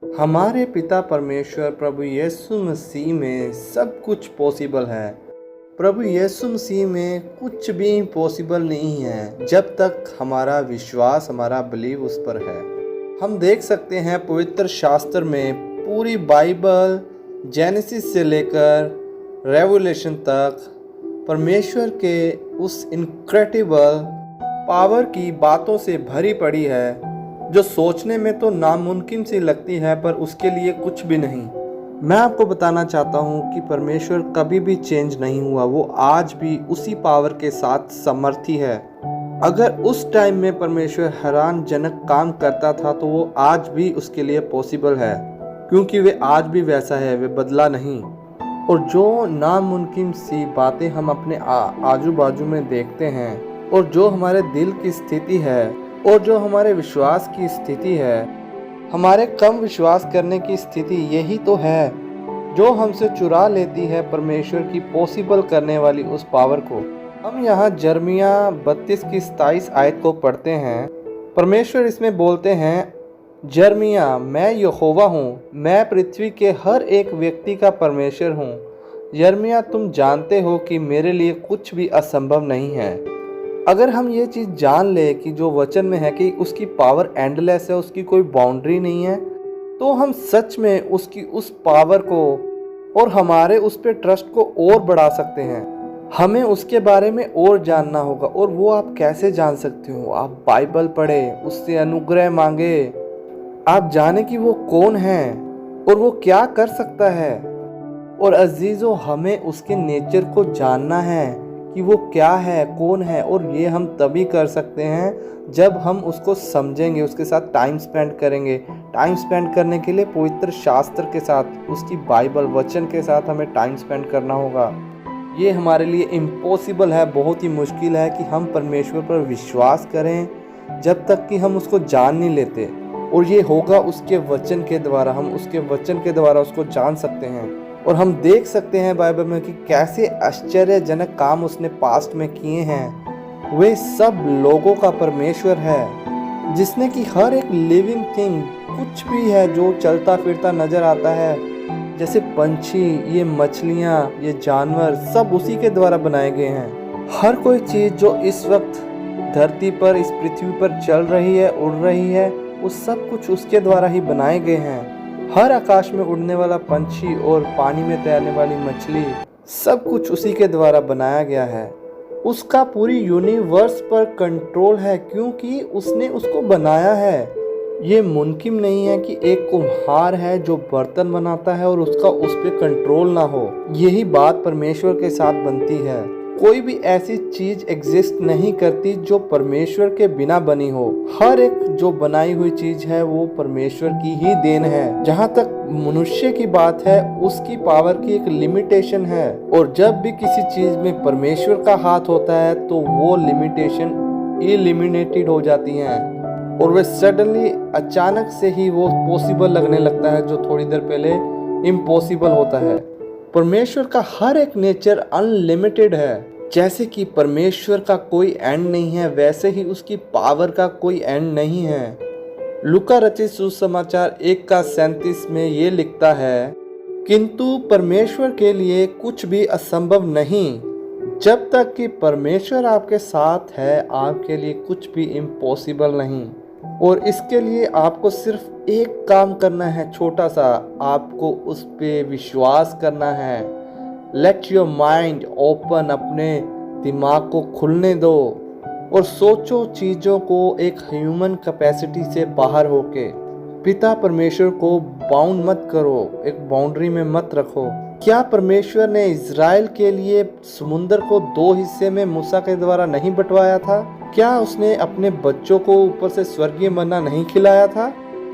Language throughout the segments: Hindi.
हमारे पिता परमेश्वर प्रभु यीशु मसीह में सब कुछ पॉसिबल है। प्रभु यीशु मसीह में कुछ भी इम्पॉसिबल नहीं है जब तक हमारा विश्वास, हमारा बिलीव उस पर है। हम देख सकते हैं पवित्र शास्त्र में पूरी बाइबल जेनेसिस से लेकर रेवलेशन तक परमेश्वर के उस इनक्रेडिबल पावर की बातों से भरी पड़ी है जो सोचने में तो नामुमकिन सी लगती है, पर उसके लिए कुछ भी नहीं। मैं आपको बताना चाहता हूँ कि परमेश्वर कभी भी चेंज नहीं हुआ। वो आज भी उसी पावर के साथ समर्थी है। अगर उस टाइम में परमेश्वर हैरानजनक काम करता था तो वो आज भी उसके लिए पॉसिबल है, क्योंकि वे आज भी वैसा है, वे बदला नहीं। और जो नामुमकिन सी बातें हम अपने आजू बाजू में देखते हैं, और जो हमारे दिल की स्थिति है, और जो हमारे विश्वास की स्थिति है, हमारे कम विश्वास करने की स्थिति यही तो है जो हमसे चुरा लेती है परमेश्वर की पॉसिबल करने वाली उस पावर को। हम यहाँ जर्मिया 32 की 27 आयत को पढ़ते हैं। परमेश्वर इसमें बोलते हैं, जर्मिया, मैं यहोवा हूँ, मैं पृथ्वी के हर एक व्यक्ति का परमेश्वर हूँ। जर्मिया, तुम जानते हो कि मेरे लिए कुछ भी असंभव नहीं है। अगर हम ये चीज़ जान ले कि जो वचन में है कि उसकी पावर एंडलेस है, उसकी कोई बाउंड्री नहीं है, तो हम सच में उसकी उस पावर को और हमारे उस पे ट्रस्ट को और बढ़ा सकते हैं। हमें उसके बारे में और जानना होगा। और वो आप कैसे जान सकते हो? आप बाइबल पढ़े, उससे अनुग्रह मांगे, आप जाने कि वो कौन है और वो क्या कर सकता है। और अजीज़ों, हमें उसके नेचर को जानना है कि वो क्या है, कौन है। और ये हम तभी कर सकते हैं जब हम उसको समझेंगे, उसके साथ टाइम स्पेंड करेंगे। टाइम स्पेंड करने के लिए पवित्र शास्त्र के साथ, उसकी बाइबल वचन के साथ हमें टाइम स्पेंड करना होगा। ये हमारे लिए इम्पॉसिबल है, बहुत ही मुश्किल है कि हम परमेश्वर पर विश्वास करें जब तक कि हम उसको जान नहीं लेते। और ये होगा उसके वचन के द्वारा। हम उसके वचन के द्वारा उसको जान सकते हैं। और हम देख सकते हैं बाइबल में कि कैसे आश्चर्यजनक काम उसने पास्ट में किए हैं। वे सब लोगों का परमेश्वर है, जिसने कि हर एक लिविंग थिंग, कुछ भी है जो चलता फिरता नजर आता है, जैसे पंछी, ये मछलियाँ, ये जानवर, सब उसी के द्वारा बनाए गए हैं। हर कोई चीज़ जो इस वक्त धरती पर, इस पृथ्वी पर चल रही है, उड़ रही है, वो सब कुछ उसके द्वारा ही बनाए गए हैं। हर आकाश में उड़ने वाला पंछी और पानी में तैरने वाली मछली, सब कुछ उसी के द्वारा बनाया गया है। उसका पूरी यूनिवर्स पर कंट्रोल है, क्योंकि उसने उसको बनाया है। ये मुमकिन नहीं है कि एक कुम्हार है जो बर्तन बनाता है और उसका उस पर कंट्रोल ना हो। यही बात परमेश्वर के साथ बनती है। कोई भी ऐसी चीज एग्जिस्ट नहीं करती जो परमेश्वर के बिना बनी हो। हर एक जो बनाई हुई चीज है वो परमेश्वर की ही देन है। जहाँ तक मनुष्य की बात है, उसकी पावर की एक लिमिटेशन है। और जब भी किसी चीज में परमेश्वर का हाथ होता है तो वो लिमिटेशन एलिमिनेटेड हो जाती हैं, और वे सडनली, अचानक से ही वो पॉसिबल लगने लगता है जो थोड़ी देर पहले इम्पॉसिबल होता है। परमेश्वर का हर एक नेचर अनलिमिटेड है। जैसे कि परमेश्वर का कोई एंड नहीं है, वैसे ही उसकी पावर का कोई एंड नहीं है। लूका रचित सुसमाचार 1:37 में ये लिखता है, किंतु परमेश्वर के लिए कुछ भी असंभव नहीं। जब तक कि परमेश्वर आपके साथ है, आपके लिए कुछ भी इम्पॉसिबल नहीं। और इसके लिए आपको सिर्फ एक काम करना है, छोटा सा, आपको उस पे विश्वास करना है। लेट योर माइंड ओपन, अपने दिमाग को खुलने दो और सोचो चीज़ों को एक ह्यूमन कैपेसिटी से बाहर होके। पिता परमेश्वर को बाउंड मत करो, एक बाउंड्री में मत रखो। क्या परमेश्वर ने इज़राइल के लिए समुंदर को 2 हिस्से में मूसा के द्वारा नहीं बंटवाया था? क्या उसने अपने बच्चों को ऊपर से स्वर्गीय मन्ना नहीं खिलाया था?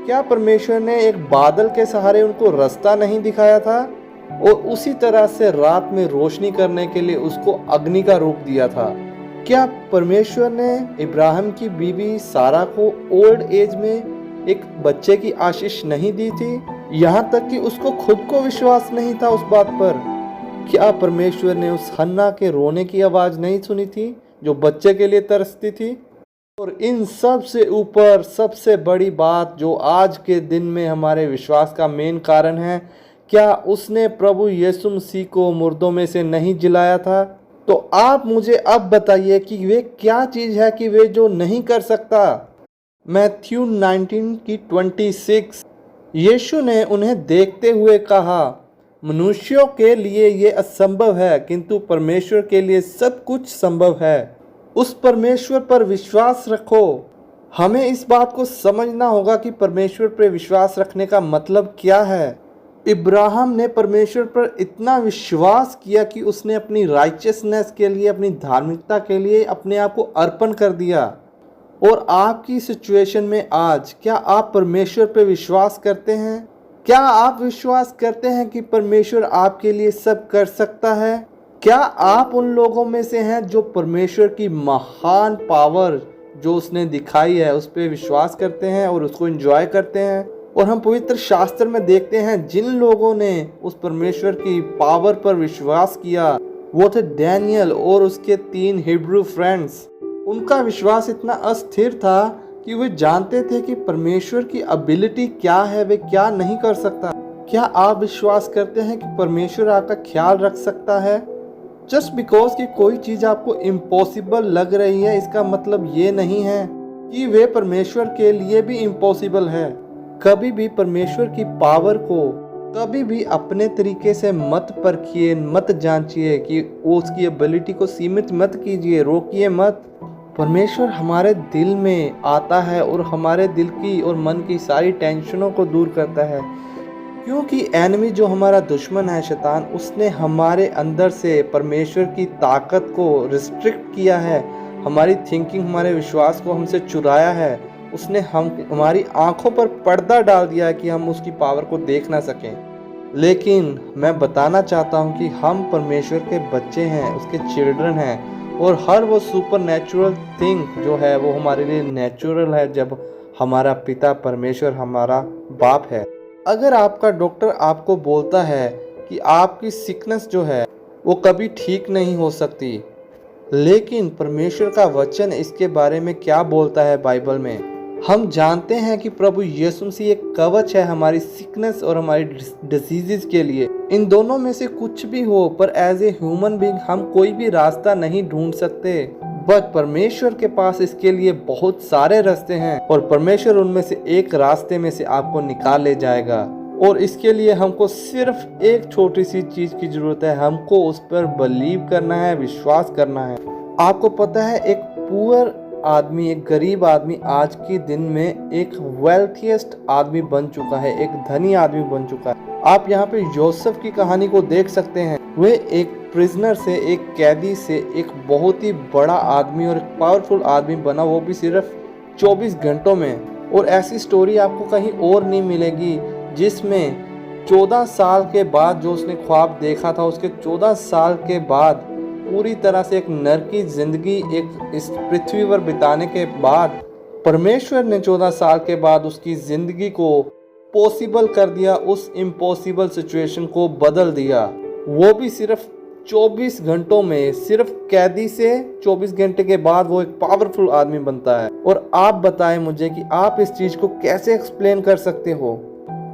क्या परमेश्वर ने एक बादल के सहारे उनको रास्ता नहीं दिखाया था? और उसी तरह से रात में रोशनी करने के लिए उसको अग्नि का रूप दिया था। क्या परमेश्वर ने इब्राहिम की बीवी सारा को ओल्ड एज में एक बच्चे की आशीष नहीं दी थी? यहाँ तक कि उसको खुद को विश्वास नहीं था उस बात पर। क्या परमेश्वर ने उस हन्ना के रोने की आवाज नहीं सुनी थी जो बच्चे के लिए तरसती थी? और इन सब से ऊपर सबसे बड़ी बात जो आज के दिन में हमारे विश्वास का मेन कारण है, क्या उसने प्रभु यीशु मसीह को मुर्दों में से नहीं जिलाया था? तो आप मुझे अब बताइए कि वे क्या चीज़ है कि वे जो नहीं कर सकता। मैथ्यू 19 की 26, यीशु ने उन्हें देखते हुए कहा, मनुष्यों के लिए ये असंभव है किंतु परमेश्वर के लिए सब कुछ संभव है। उस परमेश्वर पर विश्वास रखो। हमें इस बात को समझना होगा कि परमेश्वर पर विश्वास रखने का मतलब क्या है। इब्राहिम ने परमेश्वर पर इतना विश्वास किया कि उसने अपनी राइचियसनेस के लिए, अपनी धार्मिकता के लिए अपने आप को अर्पण कर दिया। और आपकी सिचुएशन में आज क्या आप परमेश्वर पर विश्वास करते हैं? क्या आप विश्वास करते हैं कि परमेश्वर आपके लिए सब कर सकता है? क्या आप उन लोगों में से हैं जो परमेश्वर की महान पावर जो उसने दिखाई है उस पर विश्वास करते हैं और उसको एंजॉय करते हैं? और हम पवित्र शास्त्र में देखते हैं जिन लोगों ने उस परमेश्वर की पावर पर विश्वास किया वो थे डैनियल और उसके 3 हिब्रू फ्रेंड्स। उनका विश्वास इतना अस्थिर था कि वे जानते थे कि परमेश्वर की एबिलिटी क्या है, वे क्या नहीं कर सकता। क्या आप विश्वास करते हैं कि परमेश्वर आपका ख्याल रख सकता है? जस्ट बिकॉज कि कोई चीज़ आपको इम्पॉसिबल लग रही है इसका मतलब ये नहीं है कि वे परमेश्वर के लिए भी इम्पॉसिबल है। कभी भी परमेश्वर की पावर को कभी भी अपने तरीके से मत परखिए, मत जांचिए कि वो उसकी एबिलिटी को सीमित मत कीजिए, रोकिए मत। परमेश्वर हमारे दिल में आता है और हमारे दिल की और मन की सारी टेंशनों को दूर करता है, क्योंकि एनिमी जो हमारा दुश्मन है शैतान, उसने हमारे अंदर से परमेश्वर की ताकत को रिस्ट्रिक्ट किया है, हमारी थिंकिंग, हमारे विश्वास को हमसे चुराया है। उसने हमारी आंखों पर पर्दा डाल दिया है कि हम उसकी पावर को देख ना सकें। लेकिन मैं बताना चाहता हूँ कि हम परमेश्वर के बच्चे हैं, उसके चिल्ड्रन हैं, और हर वो सुपर नेचुरल थिंग जो है वो हमारे लिए नेचुरल है जब हमारा पिता परमेश्वर हमारा बाप है। अगर आपका डॉक्टर आपको बोलता है कि आपकी सिकनेस जो है वो कभी ठीक नहीं हो सकती, लेकिन परमेश्वर का वचन इसके बारे में क्या बोलता है बाइबल में? हम जानते हैं कि प्रभु यीशु मसीह एक कवच है हमारी सिकनेस और हमारी डिसीजेस के लिए। इन दोनों में से कुछ भी हो, पर एज ए ह्यूमन बीइंग हम कोई भी रास्ता नहीं ढूंढ सकते, बट परमेश्वर के पास इसके लिए बहुत सारे रास्ते हैं और परमेश्वर उनमें से एक रास्ते में से आपको निकाल ले जाएगा। और इसके लिए हमको सिर्फ एक छोटी सी चीज की जरूरत है, हमको उस पर बिलीव करना है, विश्वास करना है। आपको पता है एक पुअर आदमी, एक गरीब आदमी आज के दिन में एक वेल्थिएस्ट आदमी बन चुका है, एक धनी आदमी बन चुका है। आप यहाँ पे यूसुफ की कहानी को देख सकते हैं। वे एक प्रिजनर से, एक कैदी से एक बहुत ही बड़ा आदमी और एक पावरफुल आदमी बना, वो भी सिर्फ 24 घंटों में। और ऐसी स्टोरी आपको कहीं और नहीं मिलेगी जिसमें 14 साल के बाद जो उसने ख्वाब देखा था, उसके 14 साल के बाद पूरी तरह से एक नर की जिंदगी एक इस पृथ्वी पर बिताने के बाद परमेश्वर ने 14 साल के बाद उसकी जिंदगी को पॉसिबल कर दिया, उस इम्पॉसिबल सिचुएशन को बदल दिया, वो भी सिर्फ 24 घंटों में। सिर्फ कैदी से 24 घंटे के बाद वो एक पावरफुल आदमी बनता है। और आप बताएं मुझे कि आप इस चीज को कैसे एक्सप्लेन कर सकते हो?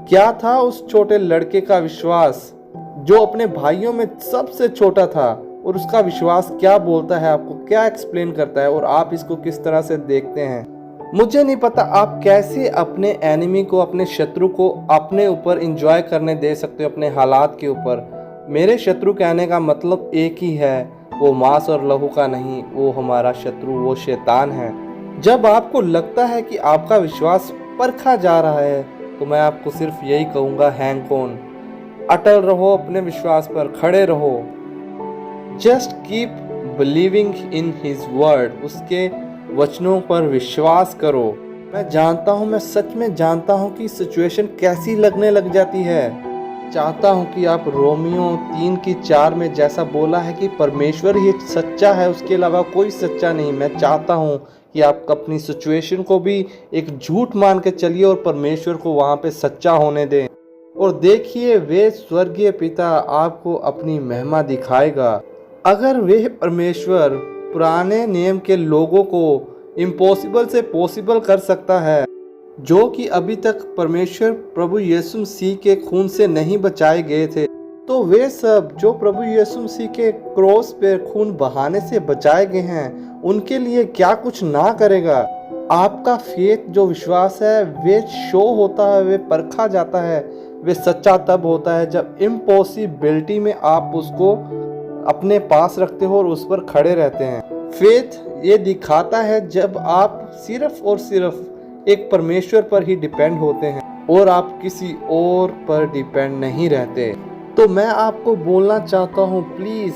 क्या था उस छोटे लड़के का विश्वास जो अपने भाइयों में सबसे छोटा था, और उसका विश्वास क्या बोलता है, आपको क्या एक्सप्लेन करता है, और आप इसको किस तरह से देखते हैं? मुझे नहीं पता आप कैसे अपने एनिमी को, अपने शत्रु को अपने ऊपर एंजॉय करने दे सकते हो, अपने हालात के ऊपर। मेरे शत्रु कहने का मतलब एक ही है, वो मांस और लहू का नहीं, वो हमारा शत्रु, वो शैतान है। जब आपको लगता है कि आपका विश्वास परखा जा रहा है तो मैं आपको सिर्फ यही कहूँगा, हैंग ऑन, अटल रहो, अपने विश्वास पर खड़े रहो। Just keep believing in his word, उसके वचनों पर विश्वास करो। मैं जानता हूँ, मैं सच में जानता हूँ कि सिचुएशन कैसी लगने लग जाती है। चाहता हूँ कि आप रोमियो 3:4 में जैसा बोला है कि परमेश्वर ही सच्चा है, उसके अलावा कोई सच्चा नहीं। मैं चाहता हूँ कि आप अपनी सिचुएशन को भी एक झूठ मान के चलिए और परमेश्वर को वहाँ पे सच्चा होने दें। और देखिए, वे स्वर्गीय पिता आपको अपनी महिमा दिखाएगा। अगर वे परमेश्वर पुराने नियम के लोगों को इम्पॉसिबल से पॉसिबल कर सकता है, जो कि अभी तक परमेश्वर प्रभु यीशु मसीह के खून से नहीं बचाए गए थे। तो वे सब जो प्रभु यीशु मसीह के क्रॉस पे खून बहाने से बचाए गए हैं, उनके लिए क्या कुछ ना करेगा। आपका फेथ जो विश्वास है वे शो होता है, वे परखा जाता है, वे सच्चा तब होता है जब इम्पॉसिबिलिटी में आप उसको अपने पास रखते हो और उस पर खड़े रहते हैं। फेथ ये दिखाता है जब आप सिर्फ और सिर्फ एक परमेश्वर पर ही डिपेंड होते हैं और आप किसी और पर डिपेंड नहीं रहते। तो मैं आपको बोलना चाहता हूँ, प्लीज़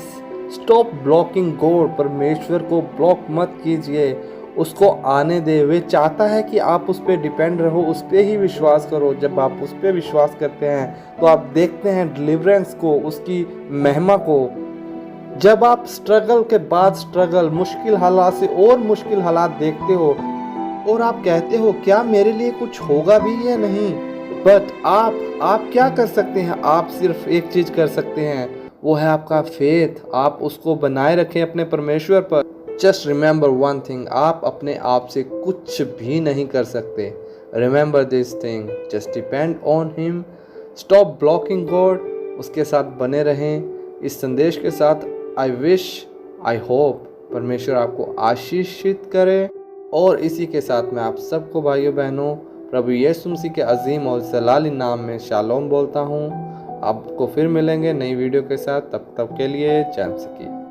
स्टॉप ब्लॉकिंग गॉड। परमेश्वर को ब्लॉक मत कीजिए, उसको आने दे। वे चाहता है कि आप उस पर डिपेंड रहो, उस पर ही विश्वास करो। जब आप उस पर विश्वास करते हैं तो आप देखते हैं डिलीवरेंस को, उसकी महिमा को। जब आप स्ट्रगल के बाद स्ट्रगल, मुश्किल हालात से और मुश्किल हालात देखते हो और आप कहते हो क्या मेरे लिए कुछ होगा भी या नहीं, बट आप क्या कर सकते हैं? आप सिर्फ एक चीज़ कर सकते हैं, वो है आपका फेथ। आप उसको बनाए रखें अपने परमेश्वर पर। जस्ट रिमेंबर वन थिंग, आप अपने आप से कुछ भी नहीं कर सकते। Remember this thing, just depend on him, stop blocking God. उसके साथ बने रहें। इस संदेश के साथ आई विश, आई होप परमेश्वर आपको आशीषित करे। और इसी के साथ मैं आप सबको भाइयों बहनों प्रभु यीशु मसीह के अजीम और जलाली नाम में शालोम बोलता हूँ। आपको फिर मिलेंगे नई वीडियो के साथ, तब तक के लिए जय मसीह की।